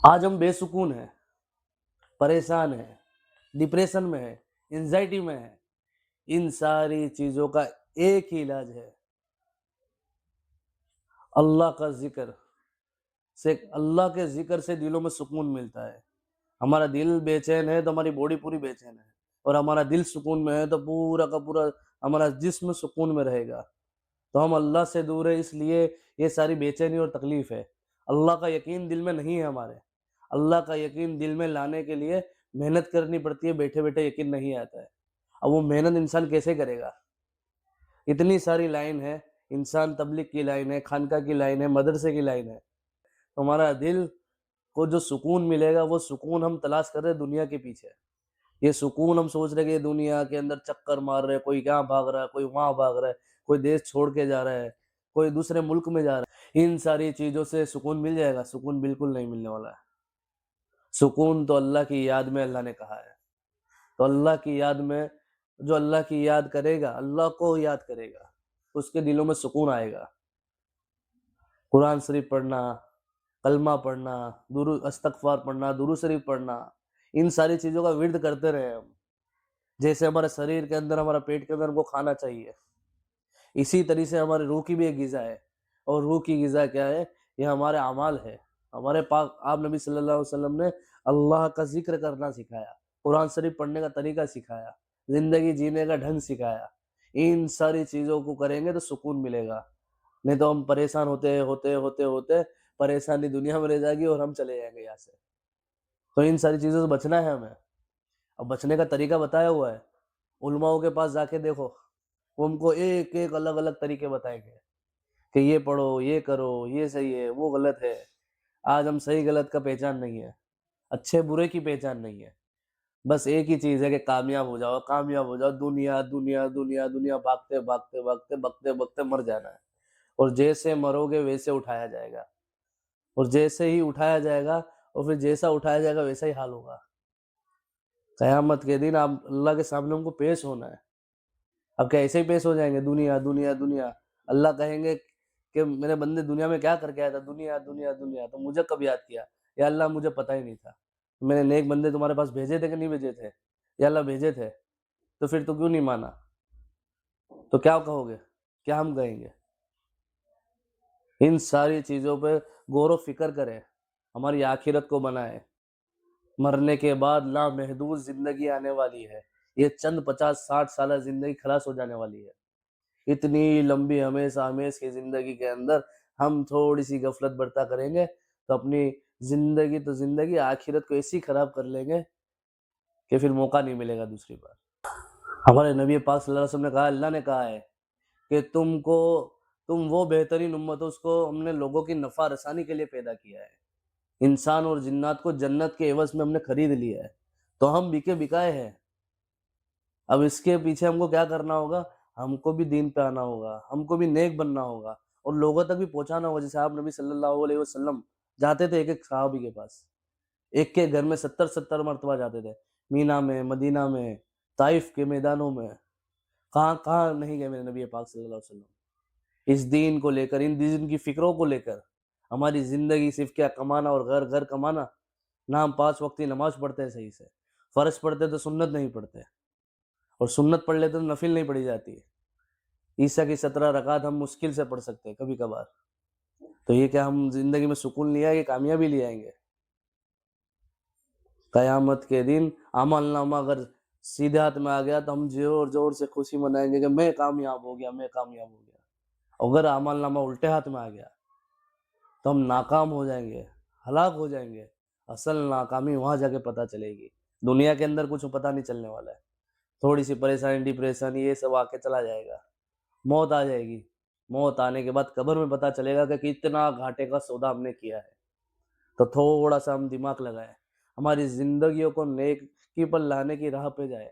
آج ہم بے سکون ہیں، پریشان ہیں، ڈپریشن میں ہیں، انزائٹی میں ہیں۔ ان ساری چیزوں کا ایک ہی علاج ہے، اللہ کا ذکر سے۔ اللہ کے ذکر سے دلوں میں سکون ملتا ہے۔ ہمارا دل بے چین ہے تو ہماری باڈی پوری بے چین ہے، اور ہمارا دل سکون میں ہے تو پورا کا پورا ہمارا جسم سکون میں رہے گا۔ تو ہم اللہ سے دور ہے، اس لیے یہ ساری بے چینی اور تکلیف ہے۔ اللہ کا یقین دل میں نہیں ہے ہمارے۔ اللہ کا یقین دل میں لانے کے لیے محنت کرنی پڑتی ہے، بیٹھے بیٹھے یقین نہیں آتا ہے۔ اب وہ محنت انسان کیسے کرے گا؟ اتنی ساری لائن ہے، انسان تبلیغ کی لائن ہے، خانقاہ کی لائن ہے، مدرسے کی لائن ہے۔ تو ہمارا دل کو جو سکون ملے گا، وہ سکون ہم تلاش کر رہے دنیا کے پیچھے۔ یہ سکون ہم سوچ رہے کہ یہ دنیا کے اندر چکر مار رہے، کوئی یہاں بھاگ رہا ہے، کوئی وہاں بھاگ رہا ہے، کوئی دیش چھوڑ کے جا رہا ہے، کوئی دوسرے ملک میں جا رہا ہے۔ ان ساری چیزوں سے سکون مل جائے گا؟ سکون بالکل نہیں ملنے والا ہے۔ سکون تو اللہ کی یاد میں اللہ نے کہا ہے۔ تو اللہ کی یاد میں جو اللہ کی یاد کرے گا، اللہ کو یاد کرے گا، اس کے دلوں میں سکون آئے گا۔ قرآن شریف پڑھنا، کلمہ پڑھنا، استغفار پڑھنا، درود شریف پڑھنا، ان ساری چیزوں کا ورد کرتے رہے ہم۔ جیسے ہمارے شریر کے اندر، ہمارا پیٹ کے اندر ہم کو کھانا چاہیے، اسی طرح سے ہمارے روح کی بھی ایک غذا ہے۔ اور روح کی غذا کیا ہے؟ یہ ہمارے اعمال ہے۔ ہمارے پاک آپ نبی صلی اللہ علیہ وسلم نے اللہ کا ذکر کرنا سکھایا، قرآن شریف پڑھنے کا طریقہ سکھایا، زندگی جینے کا ڈھنگ سکھایا۔ ان ساری چیزوں کو کریں گے تو سکون ملے گا، نہیں تو ہم پریشان ہوتے ہوتے ہوتے ہوتے پریشانی دنیا میں رہ جائے گی اور ہم چلے جائیں گے یہاں سے۔ تو ان ساری چیزوں سے بچنا ہے ہمیں۔ اب بچنے کا طریقہ بتایا ہوا ہے، علماء کے پاس جا کے دیکھو، وہ ہم کو ایک ایک الگ الگ طریقے بتائیں گے کہ یہ پڑھو، یہ کرو، یہ صحیح ہے، وہ غلط ہے۔ آج ہم صحیح غلط کا پہچان نہیں ہے، اچھے برے کی پہچان نہیں ہے۔ بس ایک ہی چیز ہے کہ کامیاب ہو جاؤ، کامیاب ہو جاؤ۔ دنیا دنیا دنیا دنیا، بھاگتے بھاگتے بھاگتے بھاگتے بھاگتے مر جانا ہے، اور جیسے مرو گے ویسے اٹھایا جائے گا، اور جیسے ہی اٹھایا جائے گا، اور پھر جیسا اٹھایا جائے گا ویسا ہی حال ہوگا۔ قیامت کے دن آپ اللہ کے سامنے ہم کو پیش ہونا ہے۔ اب کیا ایسے ہی پیش ہو جائیں گے؟ دنیا دنیا دنیا، اللہ کہیں گے کہ میرے بندے دنیا میں کیا کر کے آیا تھا؟ دنیا دنیا دنیا، تو مجھے کب یاد کیا؟ یا اللہ مجھے پتہ ہی نہیں تھا۔ میں نے نیک بندے تمہارے پاس بھیجے تھے کہ نہیں بھیجے تھے؟ یا اللہ بھیجے تھے، تو پھر تو کیوں نہیں مانا؟ تو کیا کہو گے؟ کیا ہم کہیں گے؟ ان ساری چیزوں پہ غور و فکر کریں، ہماری آخرت کو بنائیں۔ مرنے کے بعد لامحدود زندگی آنے والی ہے، یہ چند 50-60 سالہ زندگی خلاص ہو جانے والی ہے۔ اتنی لمبی ہمیشہ ہمیش کی زندگی کے اندر ہم تھوڑی سی غفلت برتا کریں گے تو اپنی زندگی آخرت کو ایسی خراب کر لیں گے کہ پھر موقع نہیں ملے گا دوسری بار۔ ہمارے نبی پاک صلی اللہ علیہ وسلم نے کہا، اللہ نے کہا ہے کہ تم وہ بہترین امت ہو، اس کو ہم نے لوگوں کی نفع رسانی کے لیے پیدا کیا ہے۔ انسان اور جنات کو جنت کے عوض میں ہم نے خرید لیا ہے، تو ہم بکے بکائے ہیں۔ اب اس کے پیچھے ہم کو کیا کرنا ہوگا؟ ہم کو بھی دین پہ آنا ہوگا، ہم کو بھی نیک بننا ہوگا، اور لوگوں تک بھی پہنچانا ہوگا۔ جیسے آپ نبی صلی اللہ علیہ وسلم جاتے تھے ایک ایک صحابی کے پاس، ایک کے گھر میں 70 مرتبہ جاتے تھے، مینا میں، مدینہ میں، طائف کے میدانوں میں، کہاں کہاں نہیں گئے میرے نبی پاک صلی اللہ علیہ وسلم۔ اس دین کو لے کر، ان دین کی فکروں کو لے کر، ہماری زندگی صرف کیا کمانا اور گھر گھر کمانا؟ نہ ہم 5 وقت کی نماز پڑھتے ہیں صحیح سے، فرض پڑھتے تو سنت نہیں پڑھتے، اور سنت پڑھ لیتے تو نفل نہیں پڑھی جاتی۔ عیسیٰ کی 17 رکعت ہم مشکل سے پڑھ سکتے ہیں کبھی کبھار۔ تو یہ کیا ہم زندگی میں سکون لے آئیں گے، کامیابی لے آئیں گے؟ قیامت کے دن عمل نامہ اگر سیدھے ہاتھ میں آ گیا تو ہم زور زور سے خوشی منائیں گے کہ میں کامیاب ہو گیا، میں کامیاب ہو گیا۔ اگر عمل نامہ الٹے ہاتھ میں آ گیا تو ہم ناکام ہو جائیں گے، ہلاک ہو جائیں گے۔ اصل ناکامی وہاں جا کے پتہ چلے گی، دنیا کے اندر کچھ پتہ نہیں چلنے والا ہے۔ تھوڑی سی پریشانی، ڈپریشن، یہ سب آ کے چلا جائے گا، موت آ جائے گی۔ موت آنے کے بعد قبر میں پتہ چلے گا کہ کتنا گھاٹے کا سودا ہم نے کیا ہے۔ تو تھوڑا سا ہم دماغ لگائیں، ہماری زندگیوں کو نیکی پر لانے کی راہ پہ جائے۔